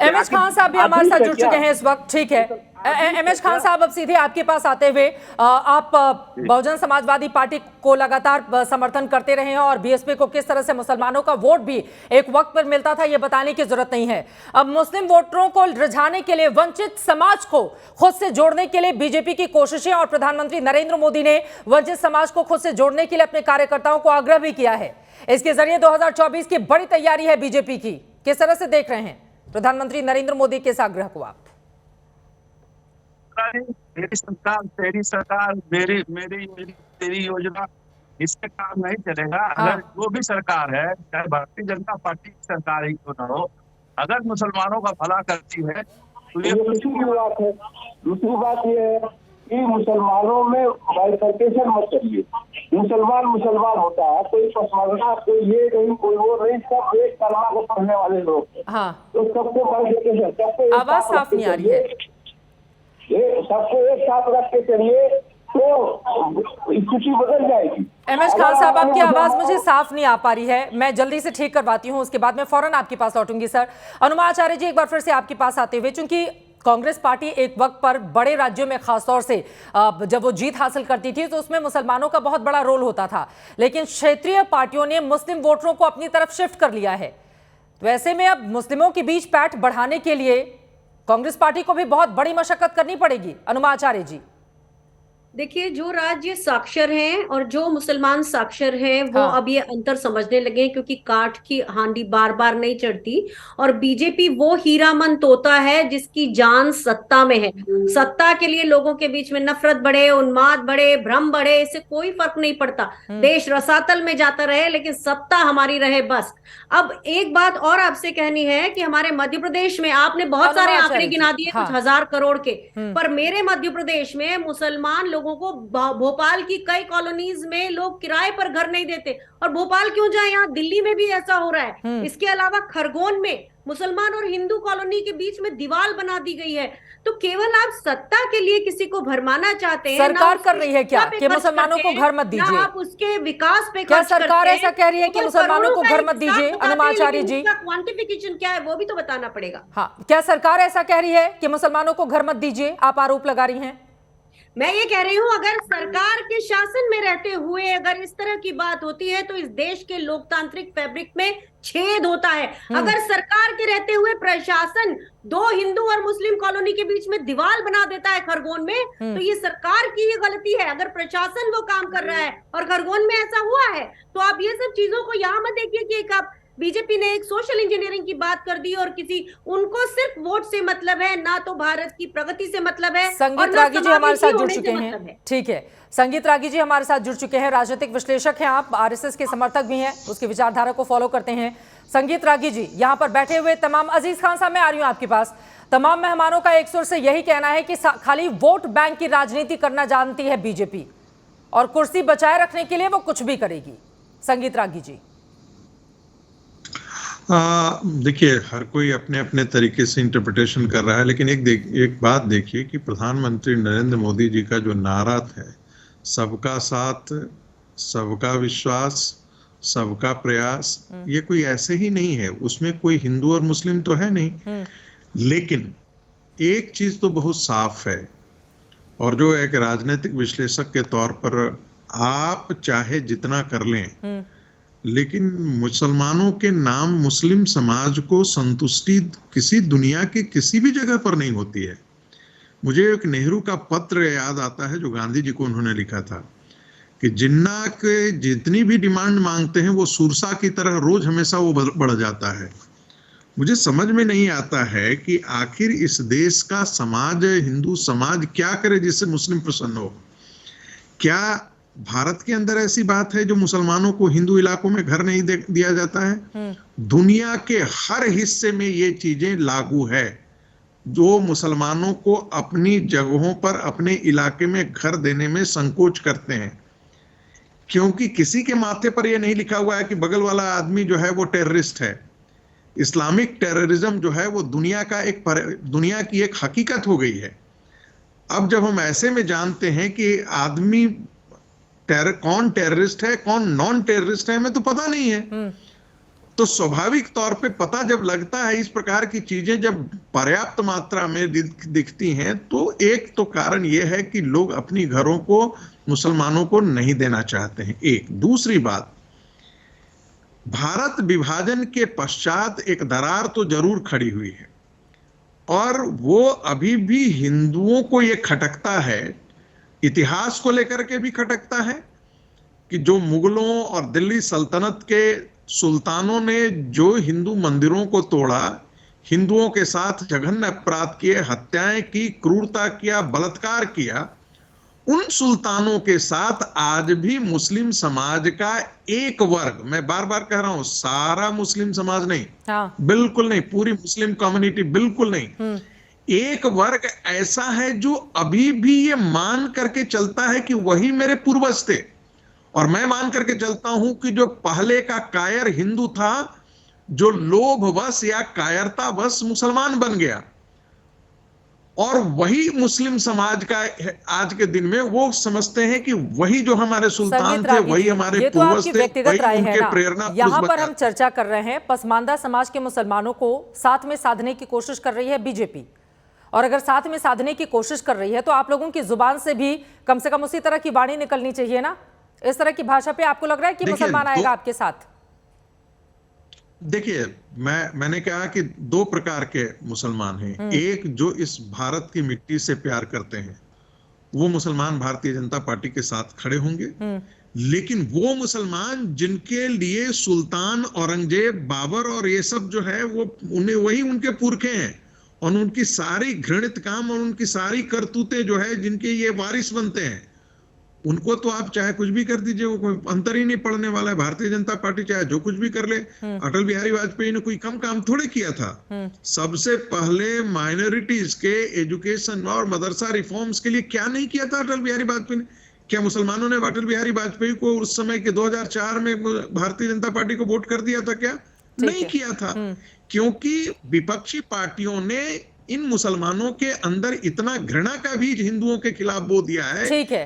MH Khan साहब भी हमारे साथ जुड़ चुके हैं इस वक्त। ठीक है एमएच खान साहब, अब सीधे आपके पास आते हुए, आप बहुजन समाजवादी पार्टी को लगातार समर्थन करते रहे हैं और बीएसपी को किस तरह से मुसलमानों का वोट भी एक वक्त पर मिलता था ये बताने की जरूरत नहीं है। अब मुस्लिम वोटरों को रिझाने के लिए, वंचित समाज को खुद से जोड़ने के लिए बीजेपी की कोशिशें, और प्रधानमंत्री नरेंद्र मोदी ने वंचित समाज को खुद से जोड़ने के लिए अपने कार्यकर्ताओं को आग्रह भी किया है। इसके जरिए 2024 की बड़ी तैयारी है बीजेपी की। किस तरह से देख रहे हैं प्रधानमंत्री नरेंद्र मोदी के इस आग्रह को आप? मेरी सरकार, तेरी सरकार, मेरी मेरी तेरी योजना, इससे काम नहीं चलेगा। अगर जो भी सरकार है, चाहे भारतीय जनता पार्टी की सरकार ही क्यों न हो, अगर मुसलमानों का भला करती है तो ये दूसरी बात है। दूसरी बात ये है कि मुसलमानों में बाइफर्केशन मत करिए। मुसलमान मुसलमान होता है, कोई पसमानदा, कोई ये नहीं, कोई वो नहीं, सब एक कलमा को पढ़ने वाले लोग। हाँ, तो सबको बाइफर्केशन, सबको आवाज साफ नहीं आ रही है। सबको एक साथ रख के चलिए तो स्थिति बदल जाएगी। एमएच खान साहब, आपकी आवाज मुझे साफ नहीं आ पा रही है, मैं जल्दी से ठीक करवाती हूँ, उसके बाद मैं फौरन आपके पास लौटूंगी। सर अनुमा आचार्य जी, एक बार फिर से आपके पास आते हुए, चूंकि कांग्रेस पार्टी एक वक्त पर बड़े राज्यों में खासतौर से जब वो जीत हासिल करती थी तो उसमें मुसलमानों का बहुत बड़ा रोल होता था, लेकिन क्षेत्रीय पार्टियों ने मुस्लिम वोटरों को अपनी तरफ शिफ्ट कर लिया है। तो ऐसे में अब मुस्लिमों के बीच पैठ बढ़ाने के लिए कांग्रेस पार्टी को भी बहुत बड़ी मशक्कत करनी पड़ेगी। अनुमा आचार्य जी, देखिए, जो राज्य साक्षर हैं और जो मुसलमान साक्षर हैं वो अब ये अंतर समझने लगे हैं, क्योंकि काठ की हांडी बार बार नहीं चढ़ती। और बीजेपी वो हीरामन तोता है जिसकी जान सत्ता में है। सत्ता के लिए लोगों के बीच में नफरत बढ़े, उन्माद बढ़े, भ्रम बढ़े, इससे कोई फर्क नहीं पड़ता। देश रसातल में जाता रहे लेकिन सत्ता हमारी रहे, बस। अब एक बात और आपसे कहनी है कि हमारे मध्य प्रदेश में आपने बहुत सारे आंकड़े गिना दिए, कुछ 1000 करोड़ के, पर मेरे मध्य प्रदेश में मुसलमान लोगों को भोपाल की कई कॉलोनीज में लोग किराए पर घर नहीं देते। और भोपाल क्यों जाए, यहाँ दिल्ली में भी ऐसा हो रहा है। इसके अलावा खरगोन में मुसलमान और हिंदू कॉलोनी के बीच में दीवार बना दी गई है। तो केवल आप सत्ता के लिए किसी को भरमाना चाहते हैं। सरकार कर रही है क्या कि मुसलमानों को घर मत दीजिए? आप उसके विकास पे क्या सरकार ऐसा कह रही है कि मुसलमानों को घर मत दीजिए? अनुमा आचार्य जी, क्वांटिफिकेशन क्या है वो भी तो बताना पड़ेगा। हाँ, क्या सरकार ऐसा कह रही है कि मुसलमानों को घर मत दीजिए? आप आरोप लगा रही हैं। मैं ये कह रही हूं, अगर सरकार के शासन में रहते हुए अगर इस तरह की बात होती है तो इस देश के लोकतांत्रिक फैब्रिक में छेद होता है। अगर सरकार के रहते हुए प्रशासन दो हिंदू और मुस्लिम कॉलोनी के बीच में दीवार बना देता है खरगोन में, तो ये सरकार की ये गलती है। अगर प्रशासन वो काम कर रहा है और खरगोन में ऐसा हुआ है, तो आप ये सब चीजों को यहाँ मत देखिए कि एक आप बीजेपी ने एक सोशल इंजीनियरिंग की बात कर दी और किसी, उनको सिर्फ वोट से मतलब है, ना तो भारत की प्रगति से मतलब है। संगीत रागी जी हमारे साथ जुड़ चुके हैं। ठीक है, संगीत रागी जी हमारे साथ जुड़ चुके हैं, राजनीतिक विश्लेषक हैं आप, आरएसएस के समर्थक भी हैं, उसकी विचारधारा को फॉलो करते हैं। संगीत रागी जी, यहाँ पर बैठे हुए तमाम, अजीज खान साहब मैं आ रही हूँ आपके पास, तमाम मेहमानों का एक सुर से यही कहना है कि खाली वोट बैंक की राजनीति करना जानती है बीजेपी और कुर्सी बचाए रखने के लिए वो कुछ भी करेगी। संगीत रागी जी, देखिए, हर कोई अपने अपने तरीके से इंटरप्रिटेशन कर रहा है, लेकिन एक बात देखिए कि प्रधानमंत्री नरेंद्र मोदी जी का जो नारा है, सबका साथ, सबका विश्वास, सबका प्रयास, ये कोई ऐसे ही नहीं है, उसमें कोई हिंदू और मुस्लिम तो है नहीं। लेकिन एक चीज तो बहुत साफ है, और जो एक राजनीतिक विश्लेषक के तौर पर आप चाहे जितना कर लें, लेकिन मुसलमानों के नाम मुस्लिम समाज को संतुष्टि किसी दुनिया के किसी भी जगह पर नहीं होती है। मुझे एक नेहरू का पत्र याद आता है जो गांधी जी को उन्होंने लिखा था कि जिन्ना के जितनी भी डिमांड मांगते हैं वो सुरसा की तरह रोज हमेशा वो बढ़ जाता है। मुझे समझ में नहीं आता है कि आखिर इस देश का समाज, हिंदू समाज क्या करे जिससे मुस्लिम प्रसन्न हो। क्या भारत के अंदर ऐसी बात है जो मुसलमानों को हिंदू इलाकों में घर नहीं दिया जाता है? दुनिया के हर हिस्से में ये चीजें लागू है, जो मुसलमानों को अपनी जगहों पर अपने इलाके में घर देने में संकोच करते हैं, क्योंकि किसी के माथे पर यह नहीं लिखा हुआ है कि बगल वाला आदमी जो है वो टेररिस्ट है। इस्लामिक टेररिज्म जो है वो दुनिया की एक हकीकत हो गई है। अब जब हम ऐसे में जानते हैं कि आदमी कौन टेररिस्ट है कौन नॉन टेररिस्ट है हमें तो पता नहीं है, तो स्वाभाविक तौर पे पता जब लगता है, इस प्रकार की चीजें जब पर्याप्त मात्रा में दिखती हैं, तो एक तो कारण यह है कि लोग अपनी घरों को मुसलमानों को नहीं देना चाहते हैं। एक दूसरी बात, भारत विभाजन के पश्चात एक दरार तो जरूर खड़ी हुई है, और वो अभी भी हिंदुओं को ये खटकता है, इतिहास को लेकर के भी खटकता है, कि जो मुगलों और दिल्ली सल्तनत के सुल्तानों ने जो हिंदू मंदिरों को तोड़ा, हिंदुओं के साथ जघन्य अपराध किए, हत्याएं की, क्रूरता किया, बलात्कार किया, उन सुल्तानों के साथ आज भी मुस्लिम समाज का एक वर्ग, मैं बार बार कह रहा हूं, सारा मुस्लिम समाज नहीं, हाँ। बिल्कुल नहीं, पूरी मुस्लिम कम्युनिटी बिल्कुल नहीं, एक वर्ग ऐसा है जो अभी भी ये मान करके चलता है कि वही मेरे पूर्वज थे। और मैं मान करके चलता हूं कि जो पहले का कायर हिंदू था, जो लोभवश या कायरतावश मुसलमान बन गया, और वही मुस्लिम समाज का आज के दिन में वो समझते हैं कि वही जो हमारे सुल्तान थे, वही हमारे ये तो पूर्वज आपकी थे, व्यक्तिगत वही राय है उनके ना। प्रेरणा यहाँ पर हम चर्चा कर रहे हैं, पसमानदा समाज के मुसलमानों को साथ में साधने की कोशिश कर रही है बीजेपी, और अगर साथ में साधने की कोशिश कर रही है तो आप लोगों की जुबान से भी कम से कम उसी तरह की वाणी निकलनी चाहिए ना। इस तरह की भाषा पे आपको लग रहा है कि मुसलमान आएगा आपके साथ? देखिए, मैंने कहा कि दो प्रकार के मुसलमान हैं। एक जो इस भारत की मिट्टी से प्यार करते हैं, वो मुसलमान भारतीय जनता पार्टी के साथ खड़े होंगे, लेकिन वो मुसलमान जिनके लिए सुल्तान औरंगजेब, बाबर और ये सब जो है वो उन्हें वही उनके पुरखे हैं, और उनकी सारी घृणित काम और उनकी सारी करतूतें जो है जिनके ये वारिस बनते हैं, उनको तो आप चाहे कुछ भी कर दीजिए, वो कोई अंतर ही नहीं पड़ने वाला है। भारतीय जनता पार्टी चाहे जो कुछ भी कर ले। अटल बिहारी वाजपेयी ने कोई कम काम थोड़े किया था। सबसे पहले माइनॉरिटीज के एजुकेशन और मदरसा रिफॉर्म्स के लिए क्या नहीं किया था अटल बिहारी वाजपेयी ने? क्या मुसलमानों ने अटल बिहारी वाजपेयी को उस समय के 2004 में भारतीय जनता पार्टी को वोट कर दिया था क्या? नहीं किया था, क्योंकि विपक्षी पार्टियों ने इन मुसलमानों के अंदर इतना घृणा का बीज हिंदुओं के खिलाफ बो दिया है। ठीक है।